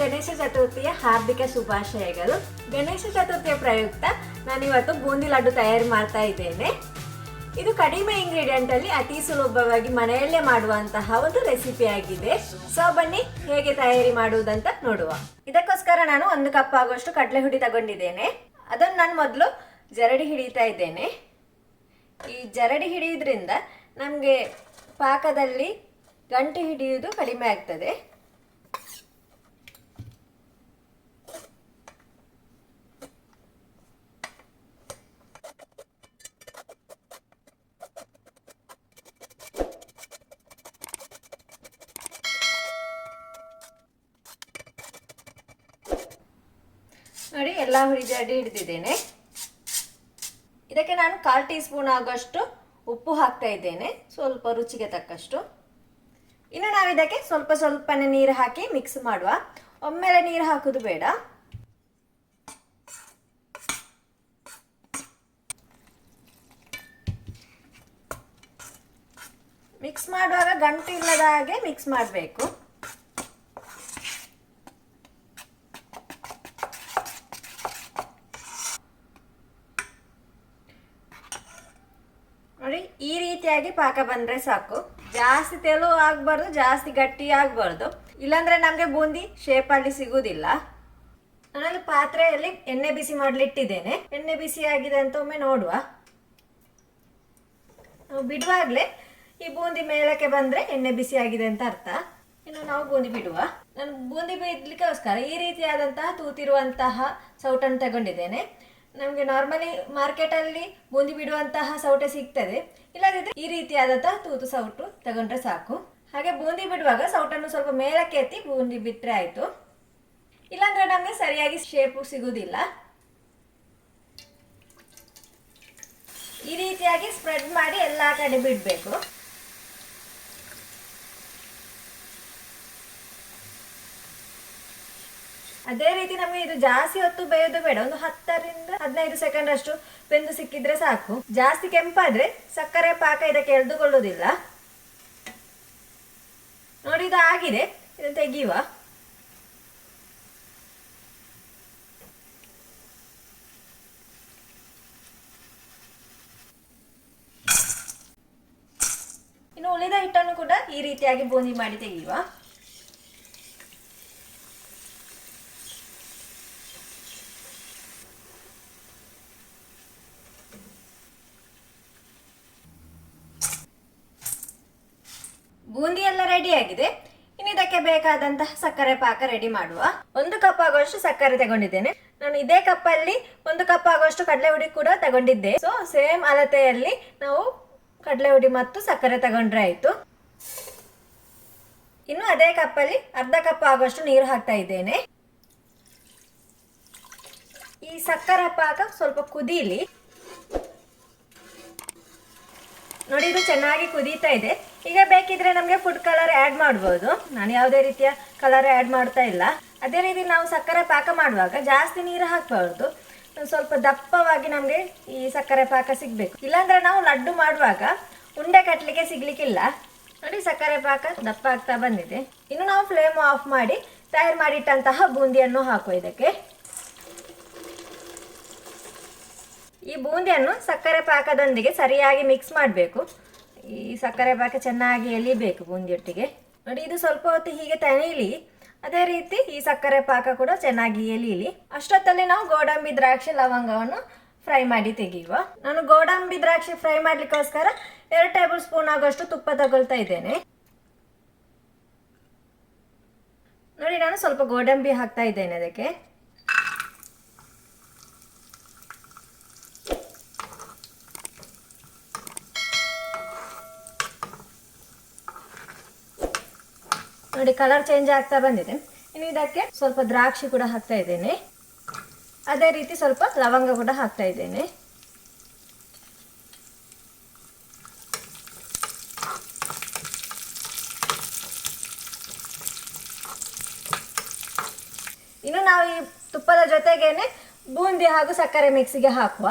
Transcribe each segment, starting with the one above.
ಗಣೇಶ ಚತುರ್ಥಿಯ ಹಾರ್ದಿಕ ಶುಭಾಶಯಗಳು. ಗಣೇಶ ಚತುರ್ಥಿಯ ಪ್ರಯುಕ್ತ ನಾನಿವತ್ತು ಬೂಂದಿ ಲಡ್ಡು ತಯಾರಿ ಮಾಡ್ತಾ ಇದ್ದೇನೆ. ಇದು ಕಡಿಮೆ ಇಂಗ್ರೀಡಿಯೆಂಟ್ ಅಲ್ಲಿ ಅತಿ ಸುಲಭವಾಗಿ ಮನೆಯಲ್ಲೇ ಮಾಡುವಂತಹ ಒಂದು ರೆಸಿಪಿ ಆಗಿದೆ. ಸೊ ಬನ್ನಿ ಹೇಗೆ ತಯಾರಿ ಮಾಡುವುದಂತ ನೋಡುವ. ಇದಕ್ಕೋಸ್ಕರ ನಾನು 1 ಕಪ್ ಆಗುವಷ್ಟು ಕಡಲೆ ಹುಡಿ ತಗೊಂಡಿದ್ದೇನೆ. ಅದನ್ನು ನಾನು ಮೊದಲು ಜರಡಿ ಹಿಡಿತಾ ಇದ್ದೇನೆ. ಈ ಜರಡಿ ಹಿಡಿಯೋದ್ರಿಂದ ನಮಗೆ ಪಾಕದಲ್ಲಿ ಗಂಟೆ ಹಿಡಿಯುವುದು ಕಡಿಮೆ ಆಗ್ತದೆ. ನೋಡಿ, ಎಲ್ಲ ಹುಡಿ ಜರಡಿ ಹಿಡಿದಿದ್ದೇನೆ. ಇದಕ್ಕೆ ನಾನು 1/4 ಟೀ ಸ್ಪೂನ್ ಆಗುವಷ್ಟು ಉಪ್ಪು ಹಾಕ್ತಾ ಇದ್ದೇನೆ, ಸ್ವಲ್ಪ ರುಚಿಗೆ ತಕ್ಕಷ್ಟು. ಇನ್ನು ನಾವು ಇದಕ್ಕೆ ಸ್ವಲ್ಪನೇ ನೀರು ಹಾಕಿ ಮಿಕ್ಸ್ ಮಾಡುವ. ಒಮ್ಮೆಲೆ ನೀರು ಹಾಕೋದು ಬೇಡ. ಮಿಕ್ಸ್ ಮಾಡುವಾಗ ಗಂಟು ಇಲ್ಲದ ಹಾಗೆ ಮಿಕ್ಸ್ ಮಾಡಬೇಕು. ನೋಡಿ, ಈ ರೀತಿಯಾಗಿ ಪಾಕ ಬಂದ್ರೆ ಸಾಕು. ಜಾಸ್ತಿ ತೆಳು ಆಗ್ಬಾರ್ದು, ಜಾಸ್ತಿ ಗಟ್ಟಿ ಆಗ್ಬಾರ್ದು, ಇಲ್ಲಾಂದ್ರೆ ನಮ್ಗೆ ಬೂಂದಿ ಶೇಪ್ ಅಲ್ಲಿ ಸಿಗುವುದಿಲ್ಲ. ನಾನಲ್ಲಿ ಪಾತ್ರೆಯಲ್ಲಿ ಎಣ್ಣೆ ಬಿಸಿ ಮಾಡ್ಲಿಟ್ಟಿದ್ದೇನೆ. ಎಣ್ಣೆ ಬಿಸಿ ಆಗಿದೆ ಅಂತ ಒಮ್ಮೆ ನೋಡುವ. ನಾವು ಬಿಡುವಾಗ್ಲೇ ಈ ಬೂಂದಿ ಮೇಲಕ್ಕೆ ಬಂದ್ರೆ ಎಣ್ಣೆ ಬಿಸಿ ಆಗಿದೆ ಅಂತ ಅರ್ಥ. ಇನ್ನು ನಾವು ಬೂಂದಿ ಬಿಡುವ. ನಾನು ಬೂಂದಿ ಬಿಡ್ಲಿಕ್ಕೋಸ್ಕರ ಈ ರೀತಿಯಾದಂತಹ ತೂತಿರುವಂತಹ ಸೌಟನ್ನು ತಗೊಂಡಿದ್ದೇನೆ. ನಮಗೆ ನಾರ್ಮಲಿ ಮಾರ್ಕೆಟಲ್ಲಿ ಬೂಂದಿ ಬಿಡುವಂತಹ ಸೌಟೆ ಸಿಗ್ತದೆ. ಇಲ್ಲದಿದ್ರೆ ಈ ರೀತಿಯಾದಂತಹ ತೂತು ಸೌಟು ತಗೊಂಡ್ರೆ ಸಾಕು. ಹಾಗೆ ಬೂಂದಿ ಬಿಡುವಾಗ ಸೌಟನ್ನು ಸ್ವಲ್ಪ ಮೇಲಕ್ಕೆ ಎತ್ತಿ ಬೂಂದಿ ಬಿಟ್ಟರೆ ಆಯಿತು. ಇಲ್ಲಾಂದ್ರೆ ನಮಗೆ ಸರಿಯಾಗಿ ಶೇಪು ಸಿಗುವುದಿಲ್ಲ. ಈ ರೀತಿಯಾಗಿ ಸ್ಪ್ರೆಡ್ ಮಾಡಿ ಎಲ್ಲ ಕಡೆ ಬಿಡಬೇಕು. ಅದೇ ರೀತಿ ನಮಗೆ ಇದು ಜಾಸ್ತಿ ಹೊತ್ತು ಬೇಯೋದು ಬೇಡ. ಒಂದು 10 ರಿಂದ 15 ಸೆಕೆಂಡ್ ಅಷ್ಟು ಬೆಂದು ಸಿಕ್ಕಿದ್ರೆ ಸಾಕು. ಜಾಸ್ತಿ ಕೆಂಪಾದ್ರೆ ಸಕ್ಕರೆ ಪಾಕ ಇದಕ್ಕೆ ಎಳೆದುಕೊಳ್ಳುವುದಿಲ್ಲ. ನೋಡಿ, ಇದು ಆಗಿದೆ. ಇದನ್ನು ತೆಗೆಯುವ. ಇನ್ನು ಉಳಿದ ಹಿಟ್ಟನ್ನು ಕೂಡ ಈ ರೀತಿಯಾಗಿ ಬೂಂದಿ ಮಾಡಿ ತೆಗೆಯುವ. ಬೂಂದಿ ಎಲ್ಲ ರೆಡಿ ಆಗಿದೆ. ಇನ್ನು ಇದಕ್ಕೆ ಬೇಕಾದಂತಹ ಸಕ್ಕರೆ ಪಾಕ ರೆಡಿ ಮಾಡುವ. 1 ಕಪ್ ಆಗುವಷ್ಟು ಸಕ್ಕರೆ ತಗೊಂಡಿದ್ದೇನೆ. ನಾನು ಇದೇ ಕಪ್ಪಲ್ಲಿ 1 ಕಪ್ ಆಗುವಷ್ಟು ಕಡಲೆ ಹುಡಿ ಕೂಡ ತಗೊಂಡಿದ್ದೆ. ಸೊ ಸೇಮ್ ಅಳತೆಯಲ್ಲಿ ನಾವು ಕಡಲೆ ಹುಡಿ ಮತ್ತು ಸಕ್ಕರೆ ತಗೊಂಡ್ರೆ ಆಯ್ತು. ಇನ್ನು ಅದೇ ಕಪ್ಪಲ್ಲಿ 1/2 ಕಪ್ ಆಗುವಷ್ಟು ನೀರು ಹಾಕ್ತಾ ಇದ್ದೇನೆ. ಈ ಸಕ್ಕರೆ ಪಾಕ ಸ್ವಲ್ಪ ಕುದೀಲಿ. ನೋಡಿ, ಇದು ಚೆನ್ನಾಗಿ ಕುದೀತಾ ಇದೆ. ಈಗ ಬೇಕಿದ್ರೆ ನಮಗೆ ಫುಡ್ ಕಲರ್ ಆ್ಯಡ್ ಮಾಡ್ಬೋದು. ನಾನು ಯಾವುದೇ ರೀತಿಯ ಕಲರ್ ಆ್ಯಡ್ ಮಾಡ್ತಾ ಇಲ್ಲ. ಅದೇ ರೀತಿ ನಾವು ಸಕ್ಕರೆ ಪಾಕ ಮಾಡುವಾಗ ಜಾಸ್ತಿ ನೀರು ಹಾಕಬಾರ್ದು. ಸ್ವಲ್ಪ ದಪ್ಪವಾಗಿ ನಮಗೆ ಈ ಸಕ್ಕರೆ ಪಾಕ ಸಿಗಬೇಕು. ಇಲ್ಲಾಂದ್ರೆ ನಾವು ಲಡ್ಡು ಮಾಡುವಾಗ ಉಂಡೆ ಕಟ್ಟಲಿಕ್ಕೆ ಸಿಗ್ಲಿಕ್ಕಿಲ್ಲ. ನೋಡಿ, ಸಕ್ಕರೆ ಪಾಕ ದಪ್ಪ ಆಗ್ತಾ ಬಂದಿದೆ. ಇನ್ನು ನಾವು ಫ್ಲೇಮ್ ಆಫ್ ಮಾಡಿ ತಯಾರು ಮಾಡಿಟ್ಟಂತಹ ಬೂಂದಿಯನ್ನು ಹಾಕುವ ಇದಕ್ಕೆ. ಈ ಬೂಂದಿಯನ್ನು ಸಕ್ಕರೆ ಪಾಕದೊಂದಿಗೆ ಸರಿಯಾಗಿ ಮಿಕ್ಸ್ ಮಾಡಬೇಕು. ಈ ಸಕ್ಕರೆ ಪಾಕ ಚೆನ್ನಾಗಿ ಎಲಿಬೇಕು ಬೂಂದಿಯೊಟ್ಟಿಗೆ. ನೋಡಿ, ಇದು ಸ್ವಲ್ಪ ಹೊತ್ತು ಹೀಗೆ ತಣಿಲಿ. ಅದೇ ರೀತಿ ಈ ಸಕ್ಕರೆ ಪಾಕ ಕೂಡ ಚೆನ್ನಾಗಿ ಎಲೀಲಿ. ಅಷ್ಟೊತ್ತಲ್ಲಿ ನಾವು ಗೋಡಂಬಿ, ದ್ರಾಕ್ಷಿ, ಲವಂಗವನ್ನು ಫ್ರೈ ಮಾಡಿ ತೆಗೆಯುವ. ನಾನು ಗೋಡಂಬಿ, ದ್ರಾಕ್ಷಿ ಫ್ರೈ ಮಾಡ್ಲಿಕ್ಕೋಸ್ಕರ 2 ಟೇಬಲ್ ಸ್ಪೂನ್ ಆಗುವಷ್ಟು ತುಪ್ಪ ತಗೊಳ್ತಾ ಇದ್ದೇನೆ. ನೋಡಿ, ನಾನು ಸ್ವಲ್ಪ ಗೋಡಂಬಿ ಹಾಕ್ತಾ ಇದ್ದೇನೆ ಅದಕ್ಕೆ. ನೋಡಿ, ಕಲರ್ ಚೇಂಜ್ ಆಗ್ತಾ ಬಂದಿದೆ. ಇನ್ನು ಇದಕ್ಕೆ ಸ್ವಲ್ಪ ದ್ರಾಕ್ಷಿ ಕೂಡ ಹಾಕ್ತಾ ಇದ್ದೇನೆ. ಅದೇ ರೀತಿ ಸ್ವಲ್ಪ ಲವಂಗ ಕೂಡ ಹಾಕ್ತಾ ಇದ್ದೇನೆ. ಇನ್ನು ನಾವು ಈ ತುಪ್ಪದ ಜೊತೆಗೇನೆ ಬೂಂದಿ ಹಾಗೂ ಸಕ್ಕರೆ ಮಿಕ್ಸಿಗೆ ಹಾಕುವ.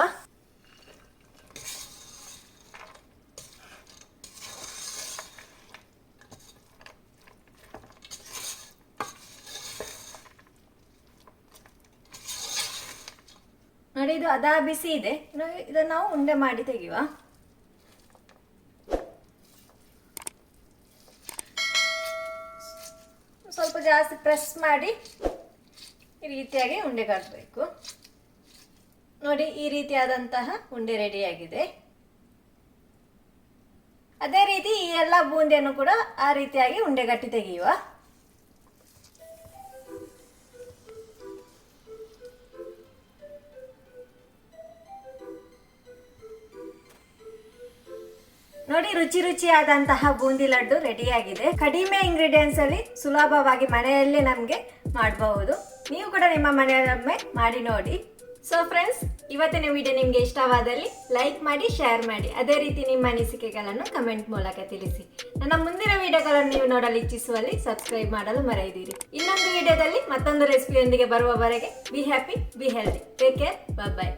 ನೋಡಿ ಇದು ಅದ ಬಿಸಿ ಇದೆ. ಇದನ್ನು ನಾವು ಉಂಡೆ ಮಾಡಿ ತೆಗೆಯುವ. ಸ್ವಲ್ಪ ಜಾಸ್ತಿ ಪ್ರೆಸ್ ಮಾಡಿ ಈ ರೀತಿಯಾಗಿ ಉಂಡೆ ಕಟ್ಟಬೇಕು. ನೋಡಿ ಈ ರೀತಿಯಾದಂತಹ ಉಂಡೆ ರೆಡಿಯಾಗಿದೆ. ಅದೇ ರೀತಿ ಈ ಎಲ್ಲ ಬೂಂದಿಯನ್ನು ಕೂಡ ಆ ರೀತಿಯಾಗಿ ಉಂಡೆಗಟ್ಟಿ ತೆಗೆಯುವ. ನೋಡಿ ರುಚಿಯಾದಂತಹ ಬೂಂದಿ ಲಡ್ಡು ರೆಡಿಯಾಗಿದೆ. ಕಡಿಮೆ ಇಂಗ್ರೀಡಿಯೆಂಟ್ಸ್ ಅಲ್ಲಿ ಸುಲಭವಾಗಿ ಮನೆಯಲ್ಲೇ ನಮಗೆ ಮಾಡಬಹುದು. ನೀವು ಕೂಡ ನಿಮ್ಮ ಮನೆಯಲ್ಲೊಮ್ಮೆ ಮಾಡಿ ನೋಡಿ. ಸೊ ಫ್ರೆಂಡ್ಸ್, ಇವತ್ತಿನ ವಿಡಿಯೋ ನಿಮಗೆ ಇಷ್ಟವಾದಲ್ಲಿ ಲೈಕ್ ಮಾಡಿ, ಶೇರ್ ಮಾಡಿ. ಅದೇ ರೀತಿ ನಿಮ್ಮ ಅನಿಸಿಕೆಗಳನ್ನು ಕಮೆಂಟ್ ಮೂಲಕ ತಿಳಿಸಿ. ನನ್ನ ಮುಂದಿನ ವಿಡಿಯೋಗಳನ್ನು ನೀವು ನೋಡಲು ಇಚ್ಛಿಸುವಲ್ಲಿ ಸಬ್ಸ್ಕ್ರೈಬ್ ಮಾಡಲು ಮರೆಯದಿರಿ. ಇನ್ನೊಂದು ವಿಡಿಯೋದಲ್ಲಿ ಮತ್ತೊಂದು ರೆಸಿಪಿಯೊಂದಿಗೆ ಬರುವವರೆಗೆ be happy, be healthy, take care, by.